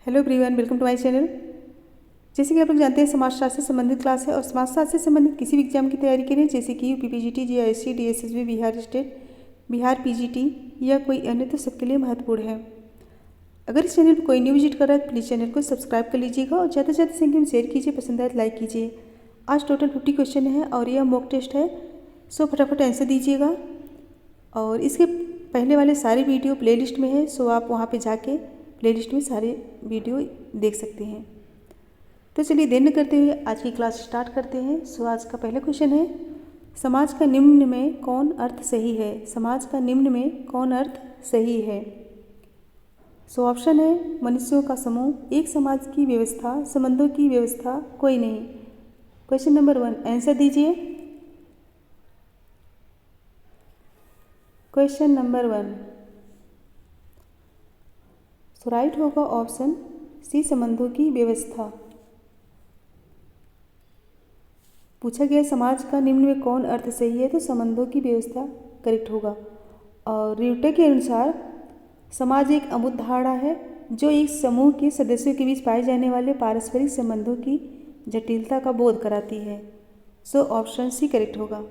Hello everyone, welcome to my channel. जैसे कि आप लोग जानते हैं, समाजशास्त्र से संबंधित क्लास है और समाजशास्त्र से संबंधित किसी भी एग्जाम की तैयारी करें, जैसे कि UP PGT, GISC, DSSB, Bihar state, Bihar PGT या कोई अन्य, तो सबके लिए महत्वपूर्ण है। अगर इस चैनल पर कोई न्यू विजिट कर रहा है तो प्लीज़ चैनल को सब्सक्राइब कर लीजिएगा और ज़्यादा से ज़्यादा संख्या में शेयर कीजिए, पसंद आए तो लाइक कीजिए। आज टोटल 50 क्वेश्चन है और यह मॉक टेस्ट है, सो फटाफट आंसर दीजिएगा। और इसके पहले वाले सारे वीडियो प्लेलिस्ट में है, सो आप वहाँ पे जाके प्लेलिस्ट में सारे वीडियो देख सकते हैं। तो चलिए देर न करते हुए आज की क्लास स्टार्ट करते हैं। सो आज का पहला क्वेश्चन है, समाज का निम्न में कौन अर्थ सही है? समाज का निम्न में कौन अर्थ सही है? सो ऑप्शन है मनुष्यों का समूह, एक समाज की व्यवस्था, संबंधों की व्यवस्था, कोई नहीं। क्वेश्चन नंबर 1 आंसर दीजिए। क्वेश्चन नंबर 1 सो राइट होगा ऑप्शन सी, संबंधों की व्यवस्था। पूछा गया समाज का निम्न में कौन अर्थ सही है, तो संबंधों की व्यवस्था करेक्ट होगा। और र्यूटे के अनुसार समाज एक अमूर्त धारणा है जो एक समूह के सदस्यों के बीच पाए जाने वाले पारस्परिक संबंधों की जटिलता का बोध कराती है। सो ऑप्शन सी करेक्ट होगा।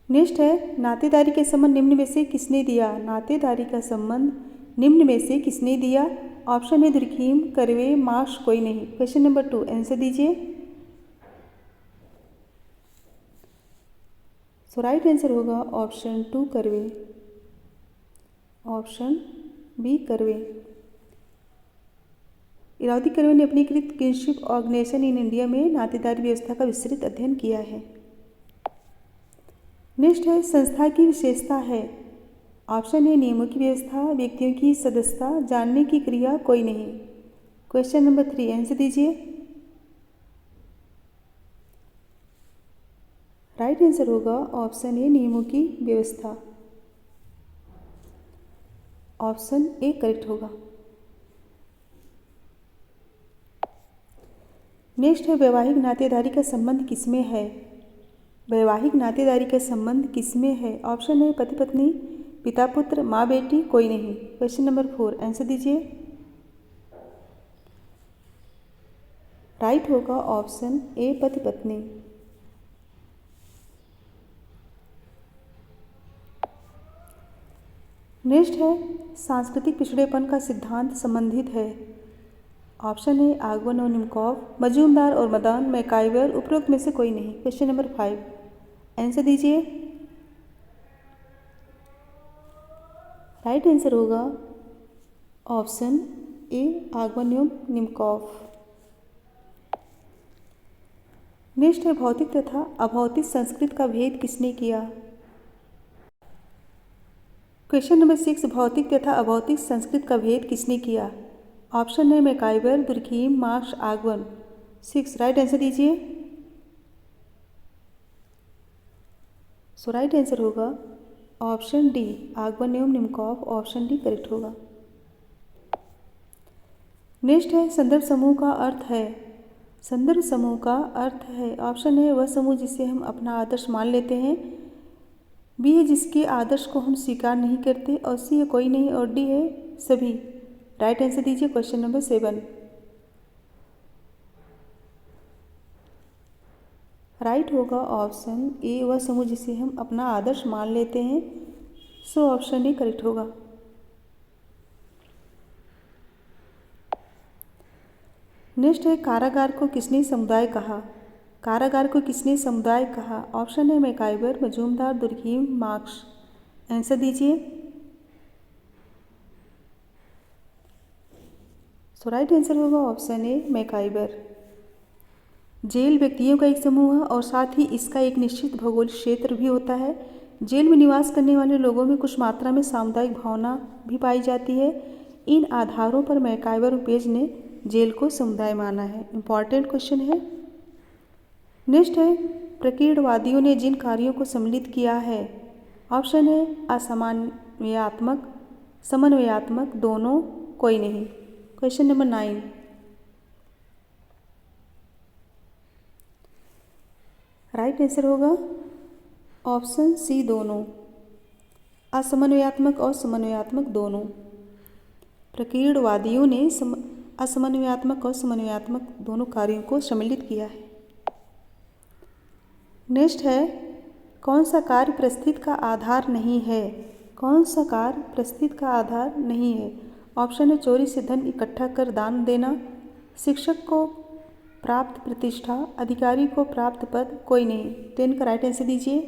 नेक्स्ट है, नातेदारी के संबंध निम्न में से किसने दिया? नातेदारी का संबंध निम्न में से किसने दिया? ऑप्शन है दुर्खीम, करवे, मार्क्स, कोई नहीं। क्वेश्चन नंबर 2 आंसर दीजिए। सो राइट आंसर होगा ऑप्शन 2 करवे, ऑप्शन बी करवे। इरावती करवे ने अपनी कृत किनशिप ऑर्गेनाइजेशन इन इंडिया में नातेदारी व्यवस्था का विस्तृत अध्ययन किया है। नेक्स्ट है, संस्था की विशेषता है। ऑप्शन है नियमों की व्यवस्था, व्यक्तियों की सदस्यता, जानने की क्रिया, कोई नहीं। क्वेश्चन नंबर 3 आंसर दीजिए। राइट आंसर होगा ऑप्शन ए, नियमों की व्यवस्था, ऑप्शन ए करेक्ट होगा। नेक्स्ट है, वैवाहिक नातेदारी का संबंध किसमें है? वैवाहिक नातेदारी का संबंध किसमें है? ऑप्शन है पति पत्नी, पिता पुत्र, माँ बेटी, कोई नहीं। क्वेश्चन नंबर 4 आंसर दीजिए। राइट होगा ऑप्शन ए, पति पत्नी। नेक्स्ट है, सांस्कृतिक पिछड़ेपन का सिद्धांत संबंधित है। ऑप्शन है आगवन और निमकॉफ, मजूमदार और मदान, मैकाइवर, उपरोक्त में से कोई नहीं। क्वेश्चन नंबर 5 आंसर दीजिए। राइट आंसर होगा ऑप्शन ए, आगवन एवं निमकॉफ। नेक्स्ट है, भौतिक तथा अभौतिक संस्कृत का भेद किसने किया? क्वेश्चन नंबर 6 भौतिक तथा अभौतिक संस्कृत का भेद किसने किया? ऑप्शन है MacIver, Durkheim, Marx, Ogburn. 6 right answer दीजिए। सो राइट आंसर होगा ऑप्शन डी, आगवन एवं निमकॉफ, ऑप्शन डी करेक्ट होगा। नेक्स्ट है, संदर्भ समूह का अर्थ है। संदर्भ समूह का अर्थ है, ऑप्शन है वह समूह जिसे हम अपना आदर्श मान लेते हैं, बी है जिसके आदर्श को हम स्वीकार नहीं करते, और सी है कोई नहीं, और डी है सभी। राइट आंसर दीजिए। क्वेश्चन नंबर 7 राइट होगा ऑप्शन ए, वह समूह जिसे हम अपना आदर्श मान लेते हैं। सो ऑप्शन ए करेक्ट होगा। नेक्स्ट है, कारागार को किसने समुदाय कहा? कारागार को किसने समुदाय कहा? ऑप्शन है MacIver, Majumdar, Durkheim, marks. Answer दीजिए। सो राइट आंसर होगा ऑप्शन ए, मैकाइवर। जेल व्यक्तियों का एक समूह है और साथ ही इसका एक निश्चित भौगोलिक क्षेत्र भी होता है। जेल में निवास करने वाले लोगों में कुछ मात्रा में सामुदायिक भावना भी पाई जाती है। इन आधारों पर मैकाइवर और पेज ने जेल को समुदाय माना है। इम्पॉर्टेंट क्वेश्चन है। नेक्स्ट है, प्रकीर्णवादियों ने जिन कार्यों को सम्मिलित किया है। ऑप्शन है असमन्वयात्मक, समन्वयात्मक, दोनों, कोई नहीं। क्वेश्चन नंबर 9 राइट आंसर होगा ऑप्शन सी, दोनों, असमन्वयात्मक और समन्वयात्मक दोनों। प्रकीर्णवादियों ने असमन्वयात्मक और समन्वयात्मक दोनों कार्यों को सम्मिलित किया है। नेक्स्ट है, कौन सा कार्य परिस्थिति का आधार नहीं है? कौन सा कार्य परिस्थिति का आधार नहीं है? ऑप्शन है चोरी से धन इकट्ठा कर दान देना, शिक्षक को प्राप्त प्रतिष्ठा, अधिकारी को प्राप्त पद, कोई नहीं। तो इनका राइट आंसर दीजिए।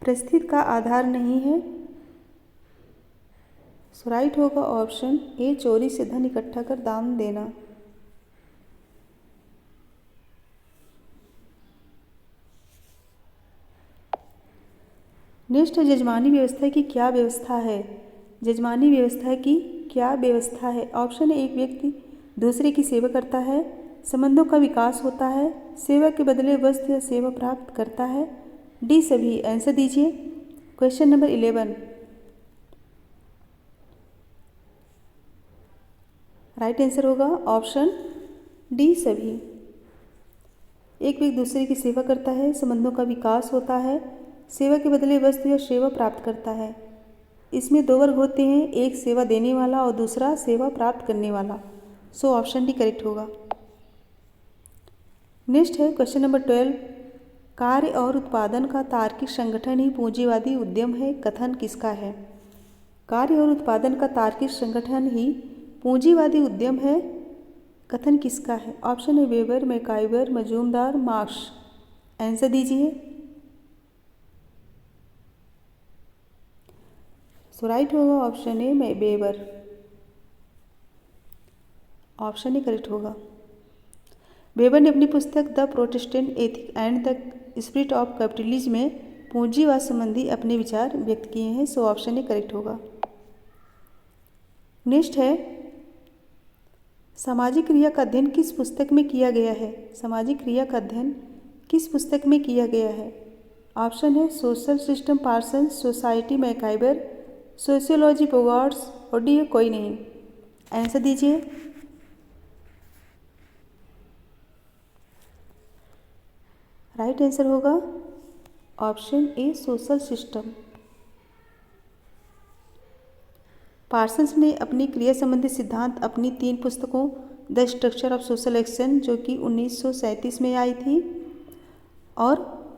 परिस्थिति का आधार नहीं है, सो राइट होगा ऑप्शन ए, चोरी से धन इकट्ठा कर दान देना। नेक्स्ट है, जजमानी व्यवस्था की क्या व्यवस्था है? जजमानी व्यवस्था की क्या व्यवस्था है? ऑप्शन है, एक व्यक्ति दूसरे की सेवा करता है, संबंधों का विकास होता है, सेवा के बदले वस्तु या सेवा प्राप्त करता है, डी सभी। आंसर दीजिए। क्वेश्चन नंबर 11, राइट आंसर होगा ऑप्शन डी सभी। एक व्यक्ति दूसरे की सेवा करता है, संबंधों का विकास होता है, सेवा के बदले वस्तु या सेवा प्राप्त करता है। इसमें दो वर्ग होते हैं, एक सेवा देने वाला और दूसरा सेवा प्राप्त करने वाला। सो ऑप्शन डी करेक्ट होगा। नेक्स्ट है क्वेश्चन नंबर 12, कार्य और उत्पादन का तार्किक संगठन ही पूंजीवादी उद्यम है, कथन किसका है? कार्य और उत्पादन का तार्किक संगठन ही पूंजीवादी उद्यम है, कथन किसका है? ऑप्शन है weber, MacIver, Majumdar, marks. Answer दीजिए। सो राइट होगा option A, weber. Option A correct होगा। वेबर ने अपनी पुस्तक the Protestant ethic and the spirit of capitalism में पूंजीवाद संबंधी अपने विचार व्यक्त किए हैं। सो ऑप्शन ए करेक्ट होगा। नेक्स्ट है, सामाजिक क्रिया का अध्ययन किस पुस्तक में किया गया है? सामाजिक क्रिया का अध्ययन किस पुस्तक में किया गया है? ऑप्शन है social system Parsons, society MacIver, sociology Bogardus, और डी कोई नहीं। आंसर दीजिए। राइट आंसर होगा option A, social system. Parsons ने अपनी क्रिया संबंधी सिद्धांत अपनी 3 पुस्तकों the structure of social action जो कि 1937 में आई थी, और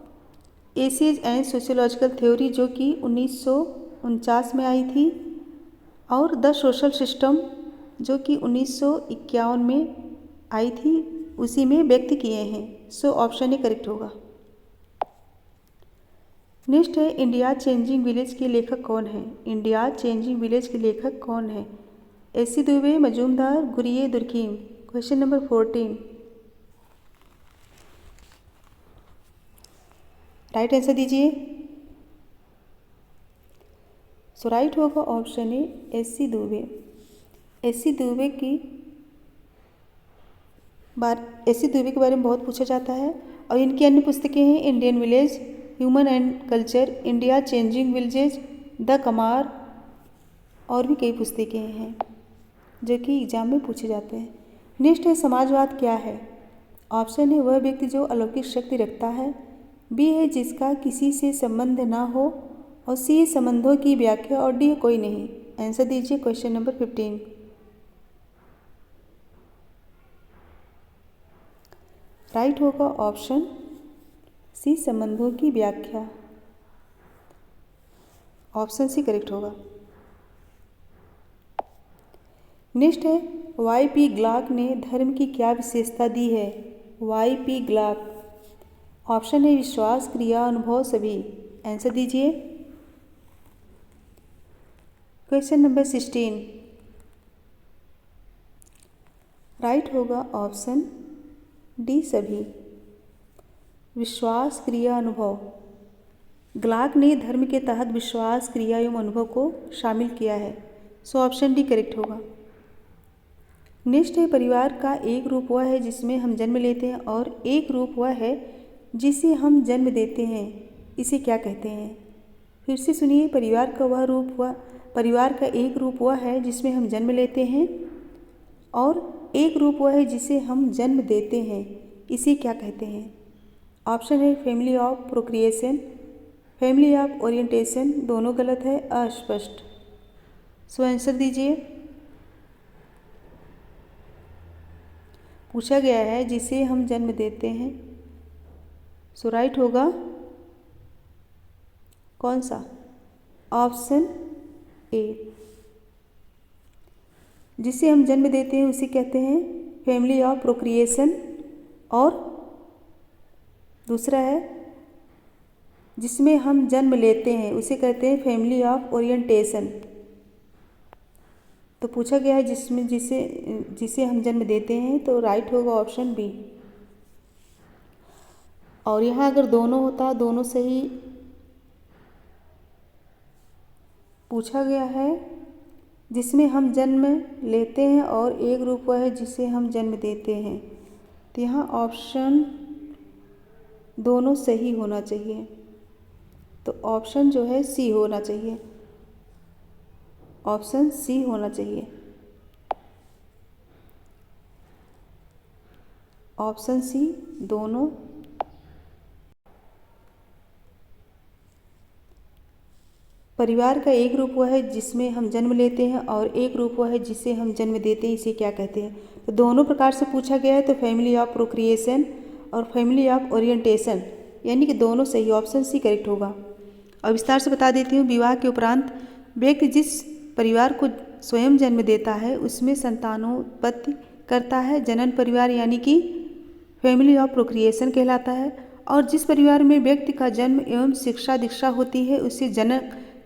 एसेज एंड सोशियोलॉजिकल थ्योरी जो कि 1949 में आई थी, और द सोशल सिस्टम जो कि 1951 में आई थी, उसी में व्यक्त किए हैं। सो ऑप्शन ए करेक्ट होगा। नेक्स्ट है, इंडिया चेंजिंग विलेज के लेखक कौन है? इंडिया चेंजिंग विलेज के लेखक कौन है? AC Dubey, Majumdar, Ghurye, Durkheim. Question number 14, right answer दीजिए। सो राइट होगा ऑप्शन ए, एसी दुबे। एसी दुबे के बारे में बहुत पूछा जाता है, और इनकी अन्य पुस्तकें हैं Indian village, human and culture, India changing villages, the Kumar, और भी कई पुस्तकें हैं जो कि एग्जाम में पूछे जाते हैं। नेक्स्ट है, समाजवाद क्या है? ऑप्शन है वह व्यक्ति जो अलौकिक शक्ति रखता है, बी है जिसका किसी से संबंध ना हो, और सी संबंधों की व्याख्या, और डी कोई नहीं। आंसर दीजिए। क्वेश्चन नंबर 15, राइट होगा ऑप्शन सी, संबंधों की व्याख्या। ऑप्शन सी करेक्ट होगा। नेक्स्ट है, वाई.पी. ग्लाक ने धर्म की क्या विशेषता दी है? वाई.पी. ग्लाक। ऑप्शन है विश्वास, क्रिया, अनुभव, सभी। आंसर दीजिए। क्वेश्चन नंबर 16, राइट होगा ऑप्शन डी, सभी। विश्वास, क्रिया, अनुभव। ग्लाक ने धर्म के तहत विश्वास, क्रिया एवं अनुभव को शामिल किया है। सो ऑप्शन डी करेक्ट होगा। नेक्स्ट है, परिवार का एक रूप वह है जिसमें हम जन्म लेते हैं, और एक रूप वह है जिसे हम जन्म देते हैं, इसे क्या कहते हैं? फिर से सुनिए, परिवार का एक रूप वह है जिसमें हम जन्म लेते हैं, और एक रूप वह है जिसे हम जन्म देते हैं, इसे क्या कहते हैं? ऑप्शन है family of procreation, family of orientation, दोनों गलत है, अस्पष्ट। सो आंसर दीजिए। पूछा गया है जिसे हम जन्म देते हैं, सो राइट होगा कौन सा? Option A. जिसे हम जन्म देते हैं उसे कहते हैं फैमिली ऑफ प्रोक्रिएशन, और दूसरा है जिसमें हम जन्म लेते हैं उसे कहते हैं फैमिली ऑफ ओरिएंटेशन। तो पूछा गया है जिसमें जिसे जिसे हम जन्म देते हैं, तो राइट होगा ऑप्शन बी। और यहाँ अगर दोनों होता, दोनों सही। पूछा गया है जिसमें हम जन्म लेते हैं और एक रूप वह है जिसे हम जन्म देते हैं, तो यहाँ ऑप्शन दोनों सही होना चाहिए। तो ऑप्शन जो है सी होना चाहिए, ऑप्शन सी होना चाहिए। ऑप्शन सी दोनों। परिवार का एक रूप वह है जिसमें हम जन्म लेते हैं और एक रूप वह है जिसे हम जन्म देते हैं, इसे क्या कहते हैं? तो दोनों प्रकार से पूछा गया है, तो फैमिली ऑफ प्रोक्रिएशन और फैमिली ऑफ ओरिएंटेशन, यानी कि दोनों सही, ऑप्शन सी करेक्ट होगा। और विस्तार से बता देती हूँ। विवाह के उपरांत व्यक्ति जिस परिवार को स्वयं जन्म देता है उसमें संतानोत्पत्ति करता है, जनन परिवार यानी कि फैमिली ऑफ प्रोक्रिएशन कहलाता है। और जिस परिवार में व्यक्ति का जन्म एवं शिक्षा दीक्षा होती है उसे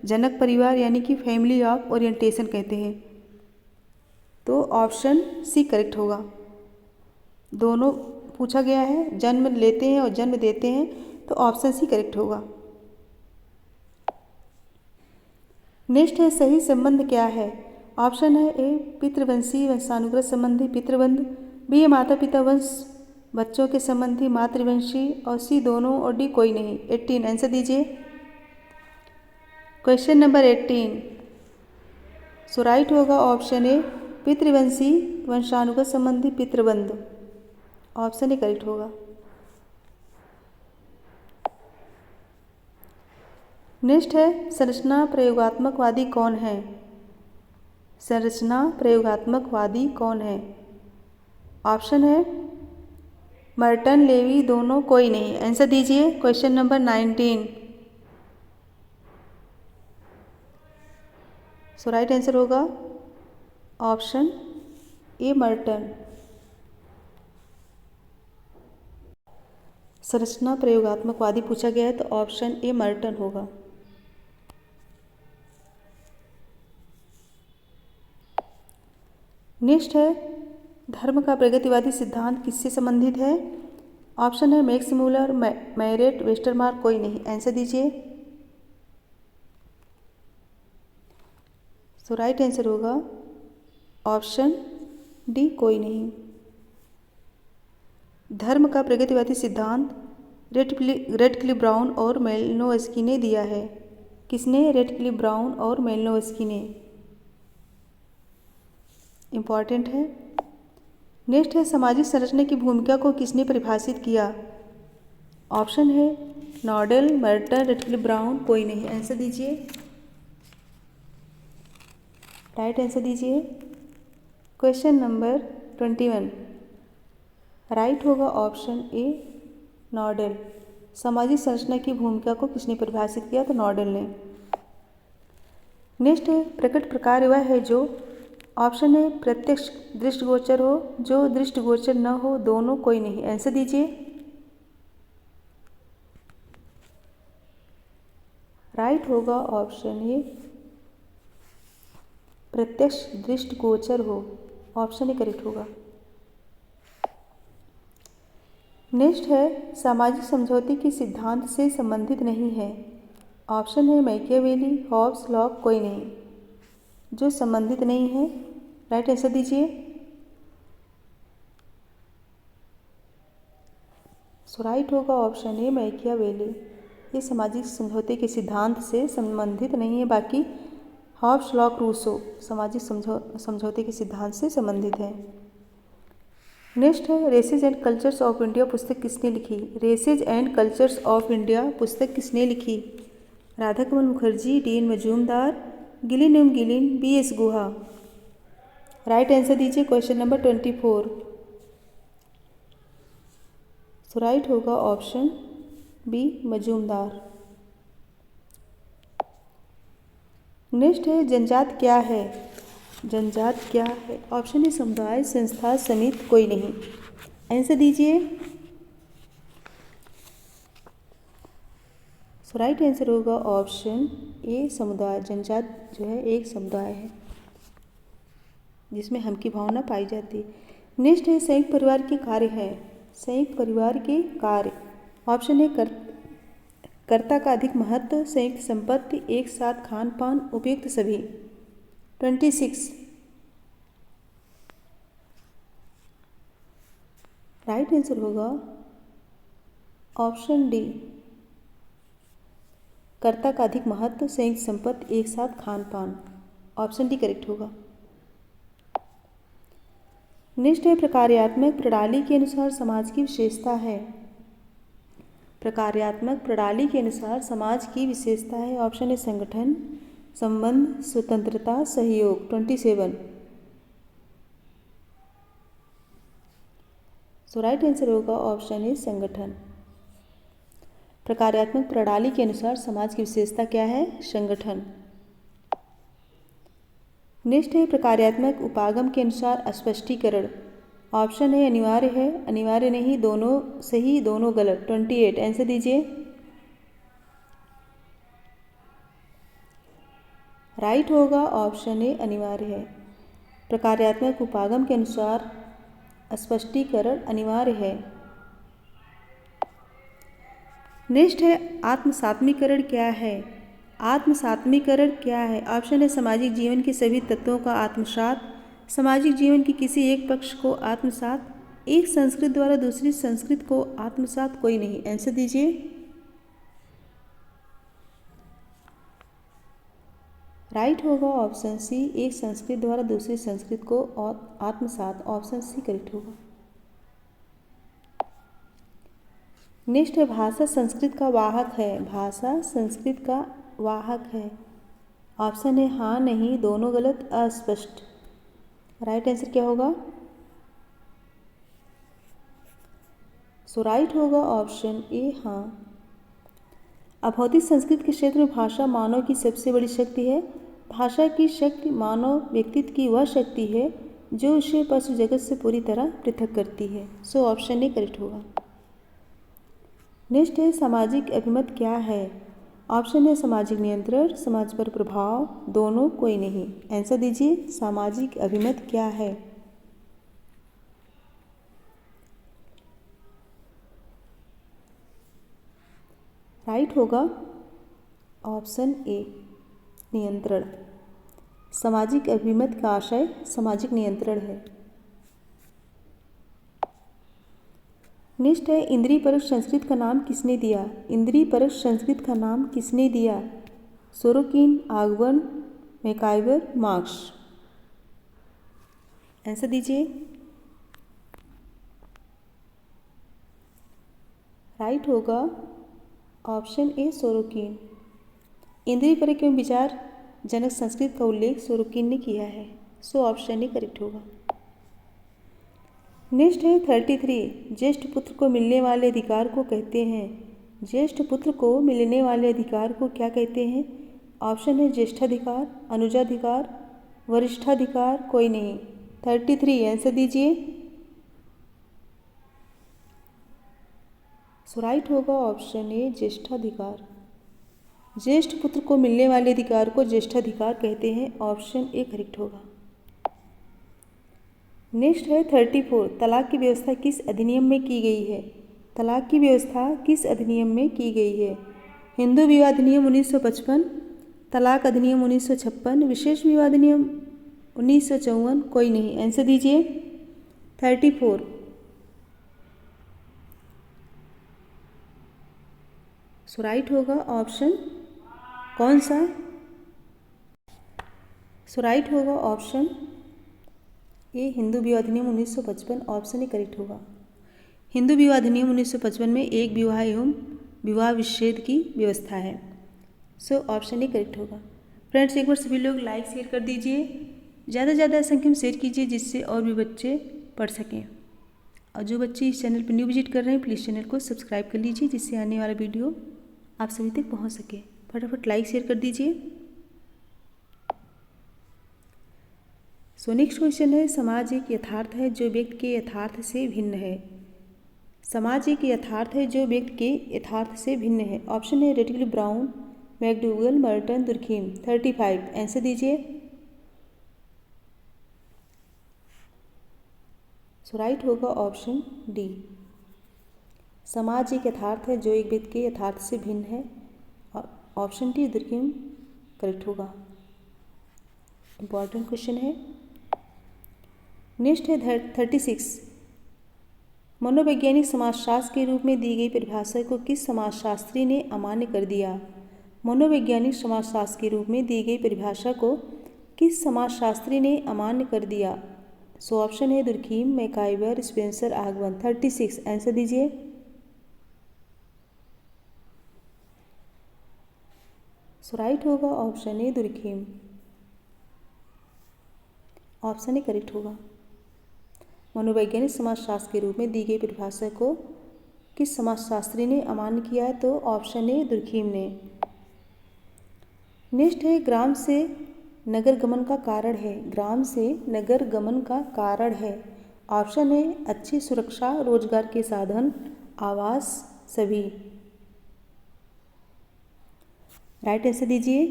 जनक परिवार यानी कि फैमिली ऑफ ओरिएंटेशन कहते हैं। तो ऑप्शन सी करेक्ट होगा। दोनों पूछा गया है, जन्म लेते हैं और जन्म देते हैं, तो ऑप्शन सी करेक्ट होगा। नेक्स्ट है सही संबंध क्या है? ऑप्शन है ए पितृवंशी वंशानुगत संबंधी पितृबंध, बी माता पिता वंश बच्चों के संबंधी मातृवंशी, और सी दोनों, और डी कोई नहीं। 18 आंसर दीजिए। क्वेश्चन नंबर 18, सो राइट होगा ऑप्शन ए पितृवंशी वंशानुगत संबंधी पितृबंध, ऑप्शन ए करेक्ट होगा। नेक्स्ट है संरचना प्रयोगात्मकवादी कौन है? संरचना प्रयोगात्मकवादी कौन है? ऑप्शन है मर्टन, लेवी, दोनों, कोई नहीं। आंसर दीजिए। क्वेश्चन नंबर 19, सो राइट आंसर होगा ऑप्शन ए मर्टन। संरचना प्रयोगात्मकवादी पूछा गया है, तो ऑप्शन ए मर्टन होगा। नेक्स्ट है धर्म का प्रगतिवादी सिद्धांत किससे संबंधित है? ऑप्शन है मैक्स मूलर, मैरेट, वेस्टरमार्क, कोई नहीं। आंसर दीजिए। सो राइट आंसर होगा ऑप्शन डी कोई नहीं। धर्म का प्रगतिवादी सिद्धांत रेडक्लिफ ब्राउन और मेलिनोव्स्की ने दिया है। किसने? रेडक्लिफ ब्राउन और मेलिनोव्स्की ने। इम्पॉर्टेंट है। नेक्स्ट है सामाजिक संरचना की भूमिका को किसने परिभाषित किया? ऑप्शन है नॉडेल, मर्टन, रेडक्लिफ ब्राउन, कोई नहीं। आंसर दीजिए। राइट आंसर दीजिए। क्वेश्चन नंबर 21, राइट होगा ऑप्शन ए नॉडेल। सामाजिक संरचना की भूमिका को किसने परिभाषित किया? तो नॉडेल ने। नेक्स्ट है प्रकट प्रकार वह है जो, ऑप्शन है प्रत्यक्ष दृष्टिगोचर हो, जो दृष्टिगोचर न हो, दोनों, कोई नहीं। आंसर दीजिए। राइट होगा ऑप्शन ए प्रत्यक्ष दृष्टिगोचर हो, ऑप्शन ए करेक्ट होगा। नेक्स्ट है सामाजिक समझौते के सिद्धांत से संबंधित नहीं है। ऑप्शन है मैकियावेली, हॉब्स, लॉक, कोई नहीं। जो संबंधित नहीं है, राइट आंसर दीजिए। सो राइट होगा ऑप्शन ए मैकियावेली। ये सामाजिक समझौते के सिद्धांत से संबंधित नहीं है, बाकी हॉब्स, लॉक, रूसो सामाजिक समझौते के सिद्धांत से संबंधित है। नेक्स्ट है races and cultures of India पुस्तक किसने लिखी? Races and cultures of India पुस्तक किसने लिखी? Radhakamal Mukherjee, D N Majumdar, Gillin एवं Gillin, B S Guha. Right answer दीजिए क्वेश्चन नंबर 24। सो राइट होगा ऑप्शन बी मजूमदार। नेक्स्ट है जनजात क्या है। जनजात क्या है? ऑप्शन ए समुदाय, संस्था, समिति, कोई नहीं। आंसर दीजिए। सो राइट आंसर होगा ऑप्शन ए समुदाय। जनजात जो है एक समुदाय है जिसमें हम की भावना पाई जाती है। नेक्स्ट है संयुक्त परिवार के कार्य है। संयुक्त परिवार के कार्य, ऑप्शन है कर्ता का अधिक महत्व, संयुक्त संपत्ति, एक साथ खान पान, उपयुक्त सभी। 26। राइट आंसर होगा ऑप्शन डी कर्ता का अधिक महत्व, संयुक्त संपत्ति, एक साथ खान पान। ऑप्शन डी करेक्ट होगा। नेक्स्ट है प्रकार्यात्मक प्रणाली के अनुसार समाज की विशेषता है। प्रकार्यात्मक प्रणाली के अनुसार समाज की विशेषता है। ऑप्शन है संगठन, संबंध, स्वतंत्रता, सहयोग। 27। सो राइट आंसर होगा ऑप्शन ए संगठन। प्रकार्यात्मक प्रणाली के अनुसार समाज की विशेषता क्या है? संगठन। नेक्स्ट है प्रकार्यात्मक उपागम के अनुसार स्पष्टीकरण। ऑप्शन है अनिवार्य है, अनिवार्य नहीं, दोनों सही, दोनों गलत। 28। आंसर दीजिए। राइट होगा ऑप्शन ए अनिवार्य है। प्रकार्यात्मक उपागम के अनुसार स्पष्टीकरण अनिवार्य है। नेक्स्ट है आत्मसात्मीकरण क्या है। आत्मसात्मीकरण क्या है? ऑप्शन है सामाजिक जीवन के सभी तत्वों का आत्मसात, सामाजिक जीवन के किसी एक पक्ष को आत्मसात, एक संस्कृति द्वारा दूसरी संस्कृति को आत्मसात, कोई नहीं। आंसर दीजिए। राइट होगा ऑप्शन सी, एक संस्कृति द्वारा दूसरी संस्कृति को आत्मसात। ऑप्शन सी करेक्ट होगा। नेक्स्ट है भाषा संस्कृत का वाहक है। भाषा संस्कृत का वाहक है। ऑप्शन है हाँ, नहीं, दोनों गलत, अस्पष्ट। राइट आंसर क्या होगा? सो राइट होगा ऑप्शन ए हाँ। अभौतिक संस्कृत के क्षेत्र में भाषा मानव की सबसे बड़ी शक्ति है। भाषा की शक्ति मानव व्यक्तित्व की वह शक्ति है जो उसे पशु जगत से पूरी तरह पृथक करती है। सो ऑप्शन ए करेक्ट होगा। नेक्स्ट है सामाजिक अभिमत क्या है। ऑप्शन है सामाजिक नियंत्रण, समाज पर प्रभाव, दोनों, कोई नहीं। आंसर दीजिए। सामाजिक अभिमत क्या है? राइट होगा ऑप्शन ए नियंत्रण। सामाजिक अभिमत का आशय सामाजिक नियंत्रण है। नेक्स्ट है इंद्रिय परक संस्कृत का नाम किसने दिया। इंद्रिय परक संस्कृत का नाम किसने दिया? Sorokin, Ogburn, MacIver, Marx. Answer दीजिए। राइट होगा ऑप्शन ए सोरोकिन। इंद्रिय परक एवं विचार जनक संस्कृत का उल्लेख सोरोकिन ने किया है। सो ऑप्शन ए करेक्ट होगा। नेक्स्ट है 33। ज्येष्ठ पुत्र को मिलने वाले अधिकार को कहते हैं। ज्येष्ठ पुत्र को मिलने वाले अधिकार को क्या कहते हैं? ऑप्शन है ज्येष्ठाधिकार, अनुजाधिकार, वरिष्ठाधिकार, कोई नहीं। 33 आंसर दीजिए। सो राइट होगा ऑप्शन ए ज्येष्ठाधिकार। ज्येष्ठ पुत्र को मिलने वाले अधिकार को ज्येष्ठाधिकार कहते हैं। ऑप्शन ए करेक्ट होगा। नेक्स्ट है 34। तलाक की व्यवस्था किस अधिनियम में की गई है। तलाक की व्यवस्था किस अधिनियम में की गई है? हिंदू विवाह अधिनियम 1955, तलाक अधिनियम 1956, विशेष विवाह अधिनियम 1954, कोई नहीं। आंसर दीजिए। 34 सो राइट होगा ऑप्शन कौन सा? सो राइट होगा ऑप्शन ए हिंदू विवाह अधिनियम 1955। ऑप्शन ए करेक्ट होगा। हिंदू विवाह अधिनियम 1955 में एक विवाह एवं विवाह विच्छेद की व्यवस्था है। सो ऑप्शन ए करेक्ट होगा। फ्रेंड्स, एक बार सभी लोग लाइक शेयर कर दीजिए, ज़्यादा से ज़्यादा संख्या में शेयर कीजिए जिससे और भी बच्चे पढ़ सकें। और जो बच्चे इस चैनल पर न्यू विजिट कर रहे हैं प्लीज़ चैनल को सब्सक्राइब कर लीजिए जिससे आने वाला वीडियो आप सभी तक पहुंच सके। फटाफट लाइक शेयर कर दीजिए। सो नेक्स्ट क्वेश्चन है, समाज एक यथार्थ है जो व्यक्ति के यथार्थ से भिन्न है। समाज एक यथार्थ है जो व्यक्ति के यथार्थ से भिन्न है। ऑप्शन है reticle brown, McDougall, Merton, Durkheim. 35 answer दीजिए। सो राइट होगा ऑप्शन डी। समाज एक यथार्थ है जो एक व्यक्ति के यथार्थ से भिन्न है। ऑप्शन डी दुर्खीम करेक्ट होगा। इम्पॉर्टेंट क्वेश्चन है। नेक्स्ट है 36, मनोवैज्ञानिक समाजशास्त्र के रूप में दी गई परिभाषा को किस समाजशास्त्री ने अमान्य कर दिया। मनोवैज्ञानिक समाजशास्त्र के रूप में दी गई परिभाषा को किस समाजशास्त्री ने अमान्य कर दिया। सो ऑप्शन है दुर्खीम, मैकाइवर, स्पेंसर, आगवन। 36 आंसर दीजिए। सो राइट होगा option A Durkheim. Option A correct होगा। मनोवैज्ञानिक समाजशास्त्र के रूप में दी गई परिभाषा को किस समाजशास्त्री ने अमान्य किया है, तो ऑप्शन ए दुर्खीम ने। नेक्स्ट है, ग्राम से नगर गमन का कारण है। ग्राम से नगर गमन का कारण है। ऑप्शन है अच्छी सुरक्षा, रोजगार के साधन, आवास, सभी। राइट आंसर दीजिए।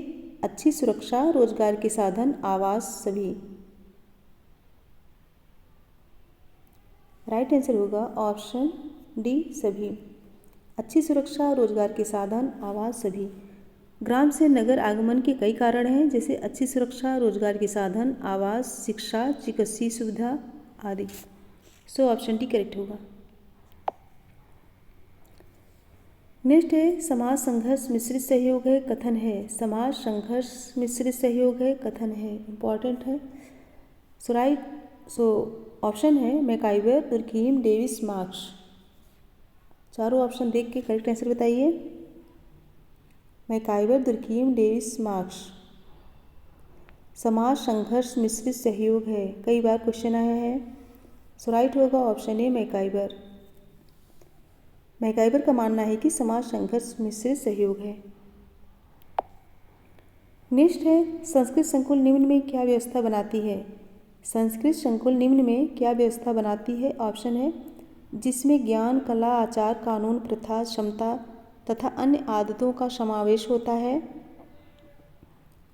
अच्छी सुरक्षा, रोजगार के साधन, आवास, सभी। राइट आंसर होगा ऑप्शन डी सभी। अच्छी सुरक्षा, रोजगार के साधन, आवास, सभी। ग्राम से नगर आगमन के कई कारण हैं जैसे अच्छी सुरक्षा, रोजगार के साधन, आवास, शिक्षा, चिकित्सीय सुविधा आदि। सो ऑप्शन डी करेक्ट होगा। नेक्स्ट है, समाज संघर्ष मिश्रित सहयोग है कथन है। समाज संघर्ष मिश्रित सहयोग है कथन है। इम्पॉर्टेंट है। सो राइट ऑप्शन है मैकाइवर, दुर्खीम, डेविस, मार्क्स। चारों ऑप्शन देख के करेक्ट आंसर बताइए। MacIver, Durkheim, Davis, marks. समाज संघर्ष मिश्रित सहयोग है, कई बार क्वेश्चन आया है। सो राइट होगा ऑप्शन ए मैकाइवर। मैकाइवर का मानना है कि समाज संघर्ष मिश्रित सहयोग है। नेक्स्ट है, संस्कृत संकुल निम्न में क्या व्यवस्था बनाती है। संस्कृत संकुल निम्न में क्या व्यवस्था बनाती है। ऑप्शन है जिसमें ज्ञान, कला, आचार, कानून, प्रथा, क्षमता तथा अन्य आदतों का समावेश होता है।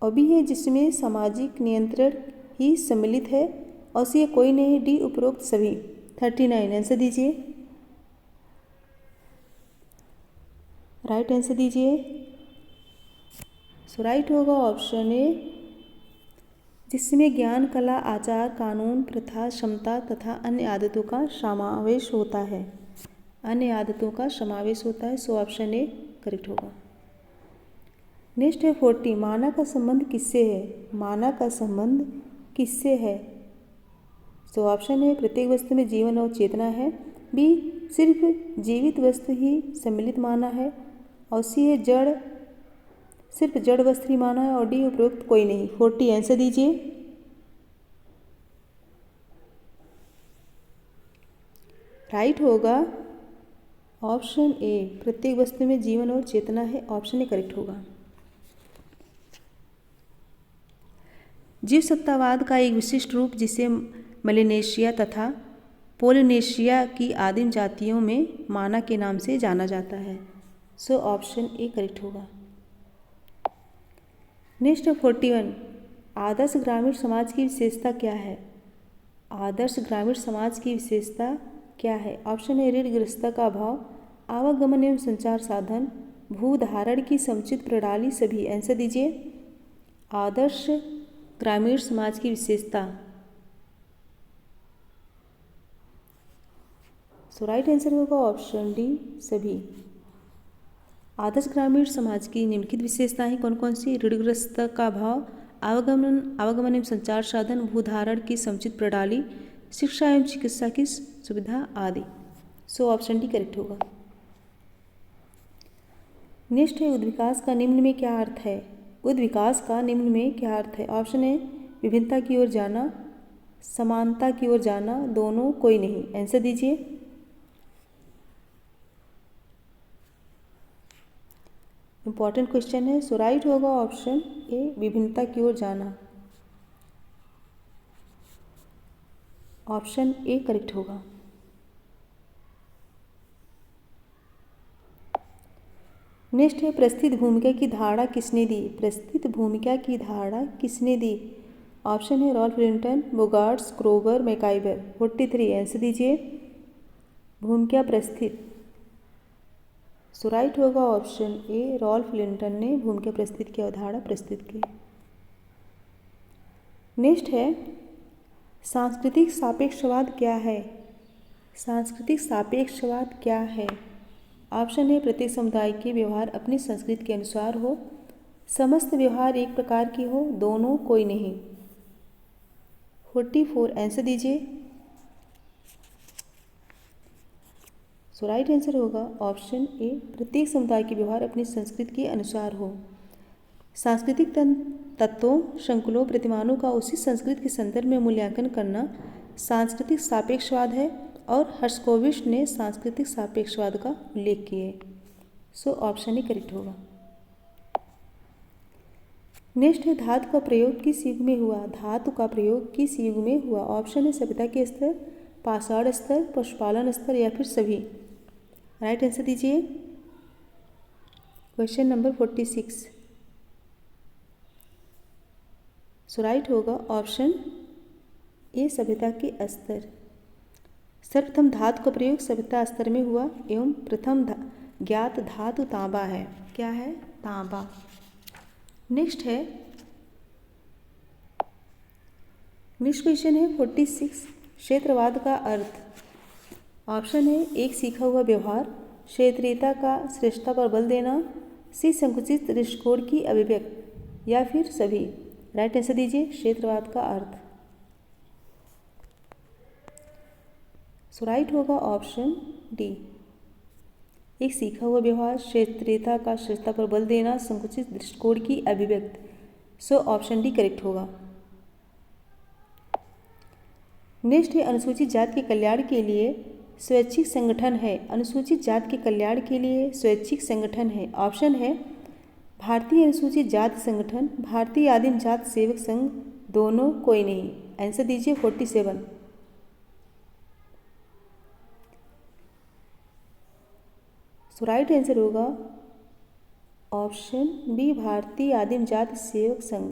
और भी है जिसमें सामाजिक नियंत्रण ही सम्मिलित है। और सी कोई नहीं, डी उपरोक्त सभी। 39 आंसर दीजिए। राइट आंसर दीजिए। सो राइट होगा ऑप्शन ए जिसमें ज्ञान, कला, आचार, कानून, प्रथा, क्षमता तथा अन्य आदतों का समावेश होता है। अन्य आदतों का समावेश होता है। सो ऑप्शन ए करेक्ट होगा। नेक्स्ट है 40, माना का संबंध किससे है। माना का संबंध किससे है। सो ऑप्शन है प्रत्येक वस्तु में जीवन और चेतना है। बी सिर्फ जीवित वस्तु ही सम्मिलित माना है। और सी है जड़, सिर्फ जड़ वस्तु ही माना है। और डी उपरोक्त कोई नहीं। 40 आंसर दीजिए। राइट होगा ऑप्शन ए, प्रत्येक वस्तु में जीवन और चेतना है। ऑप्शन ए करेक्ट होगा। जीवसत्तावाद का एक विशिष्ट रूप जिसे मेलेनेशिया तथा पोलिनेशिया की आदिम जातियों में माना के नाम से जाना जाता है। सो ऑप्शन ए करेक्ट होगा। नेक्स्ट 41, आदर्श ग्रामीण समाज की विशेषता क्या है। आदर्श ग्रामीण समाज की विशेषता क्या है। ऑप्शन है ऋणग्रस्तता का अभाव, आवागमन एवं संचार साधन, भूधारण की समुचित प्रणाली, सभी। आंसर दीजिए। आदर्श ग्रामीण समाज की विशेषता। सो राइट आंसर होगा ऑप्शन डी सभी। आदर्श ग्रामीण समाज की निम्नलिखित विशेषताएं कौन कौन सी। ऋणग्रस्तता का अभाव, आवागमन एवं संचार साधन, भूधारण की समुचित प्रणाली, शिक्षा एवं चिकित्सा की सुविधा आदि। सो ऑप्शन डी करेक्ट होगा। नेक्स्ट है उद्विकास का निम्न में क्या अर्थ है। बुद्ध विकास का निम्न में क्या अर्थ है? ऑप्शन ए विभिन्नता की ओर जाना, समानता की ओर जाना, दोनों, कोई नहीं। आंसर दीजिए। इंपॉर्टेंट क्वेश्चन है। सो राइट होगा ऑप्शन ए विभिन्नता की ओर जाना। ऑप्शन ए करेक्ट होगा। नेक्स्ट है प्रस्थित भूमिका की धारणा किसने दी? प्रस्थित भूमिका की धारणा किसने दी? ऑप्शन है Ralph Wellington, Bogardus, Kroeber, MacIver. 43 answer दीजिए। भूमिका प्रस्थित। सो राइट होगा ऑप्शन ए रॉल्फ विलिंगटन ने भूमिका प्रस्तुत की अवधारणा प्रस्तुत की। नेक्स्ट है सांस्कृतिक सापेक्षवाद क्या है? सांस्कृतिक सापेक्षवाद क्या है? ऑप्शन है प्रत्येक समुदाय के व्यवहार अपनी संस्कृति के अनुसार हो, समस्त व्यवहार एक प्रकार की हो, दोनों, कोई नहीं। 44 आंसर दीजिए। सो राइट आंसर होगा ऑप्शन ए प्रत्येक समुदाय के व्यवहार अपनी संस्कृति के अनुसार हो। सांस्कृतिक तत्वों, संकुलों, प्रतिमानों का उसी संस्कृति के संदर्भ में मूल्यांकन करना सांस्कृतिक सापेक्षवाद है और हर्स्कोविच ने सांस्कृतिक सापेक्षवाद का उल्लेख किए। सो ऑप्शन ही करेक्ट होगा। नेक्स्ट है धातु का प्रयोग किस युग में हुआ? धातु का प्रयोग किस युग में हुआ? ऑप्शन है सभ्यता के स्तर, पाषाण स्तर, पशुपालन स्तर या फिर सभी। राइट आंसर दीजिए। Question number 46। सो राइट होगा ऑप्शन ए सभ्यता के स्तर। सर्वप्रथम धातु का प्रयोग सभ्यता स्तर में हुआ एवं प्रथम ज्ञात धातु तांबा है। क्या है? तांबा। नेक्स्ट क्वेश्चन है 46। क्षेत्रवाद का अर्थ। ऑप्शन है एक सीखा हुआ व्यवहार, क्षेत्रीयता का श्रेष्ठता पर बल देना, सी संकुचित दृष्टिकोण की अभिव्यक्ति या फिर सभी। राइट आंसर दीजिए। क्षेत्रवाद का अर्थ। सो राइट होगा ऑप्शन डी एक सीखा हुआ व्यवहार, क्षेत्रीयता का श्रेष्ठता पर बल देना, संकुचित दृष्टिकोण की अभिव्यक्ति। सो ऑप्शन डी करेक्ट होगा। नेक्स्ट है अनुसूचित जाति के कल्याण के लिए स्वैच्छिक संगठन है। अनुसूचित जाति के कल्याण के लिए स्वैच्छिक संगठन है। ऑप्शन है भारतीय अनुसूचित जाति संगठन, भारतीय आदिम जाति सेवक संघ, दोनों, कोई नहीं। आंसर दीजिए। 47। सो राइट आंसर होगा ऑप्शन बी भारतीय आदिम जाति सेवक संघ।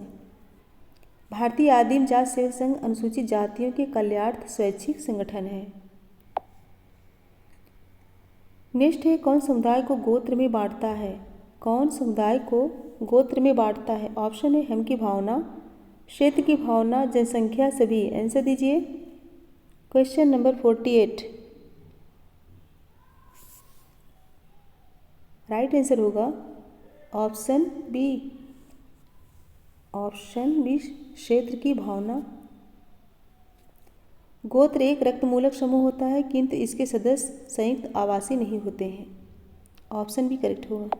भारतीय आदिम जाति सेवक संघ अनुसूचित जातियों के कल्याणार्थ स्वैच्छिक संगठन है। नेक्स्ट है कौन समुदाय को गोत्र में बांटता है? कौन समुदाय को गोत्र में बांटता है? ऑप्शन है हम की भावना, क्षेत्र की भावना, जनसंख्या, सभी। आंसर दीजिए। Question number 48। राइट आंसर होगा ऑप्शन बी। ऑप्शन बी क्षेत्र की भावना। गोत्र एक रक्तमूलक समूह होता है किंतु इसके सदस्य संयुक्त आवासी नहीं होते हैं। ऑप्शन बी करेक्ट होगा।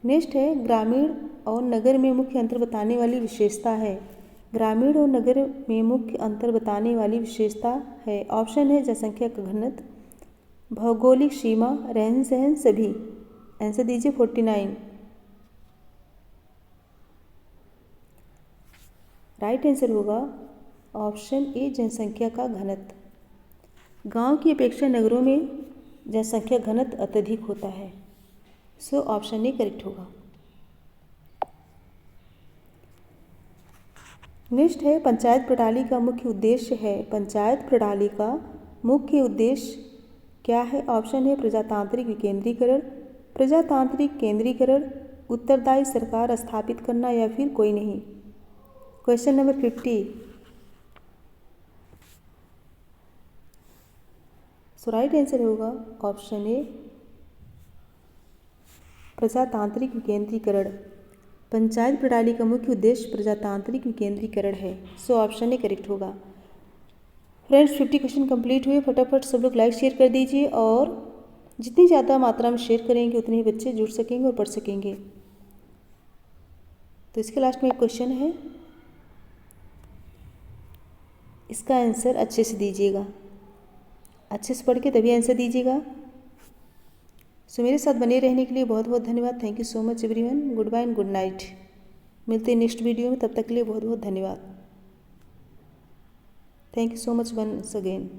नेक्स्ट है ग्रामीण और नगर में मुख्य अंतर बताने वाली विशेषता है। ग्रामीण और नगर में मुख्य अंतर बताने वाली विशेषता है। ऑप्शन है जनसंख्या का घनत्व, भौगोलिक सीमा, रहन सहन, सभी। आंसर दीजिए। 49। राइट आंसर होगा ऑप्शन ए जनसंख्या का घनत्व। गांव की अपेक्षा नगरों में जनसंख्या घनत्व अत्यधिक होता है। सो ऑप्शन ए करेक्ट होगा। नेक्स्ट है पंचायत प्रणाली का मुख्य उद्देश्य है। पंचायत प्रणाली का मुख्य उद्देश्य क्या है? ऑप्शन है प्रजातांत्रिक विकेंद्रीकरण, प्रजातांत्रिक केंद्रीकरण, उत्तरदायी सरकार स्थापित करना या फिर कोई नहीं। Question number 50। सो राइट आंसर होगा ऑप्शन ए प्रजातांत्रिक विकेंद्रीकरण। पंचायत प्रणाली का मुख्य उद्देश्य प्रजातांत्रिक विकेंद्रीकरण है। सो ऑप्शन ए करेक्ट होगा। फ्रेंड्स 50 क्वेश्चन कंप्लीट हुए। फटाफट सब लोग लाइक शेयर कर दीजिए और जितनी ज़्यादा मात्रा में शेयर करेंगे उतने ही बच्चे जुड़ सकेंगे और पढ़ सकेंगे। तो इसके लास्ट में एक क्वेश्चन है, इसका आंसर अच्छे से दीजिएगा, अच्छे से पढ़ के तभी आंसर दीजिएगा। सो मेरे साथ बने रहने के लिए बहुत बहुत धन्यवाद। Thank you so much everyone. Good bye and good night. मिलते हैं नेक्स्ट वीडियो में, तब तक के लिए बहुत बहुत धन्यवाद। Thank you so much once again.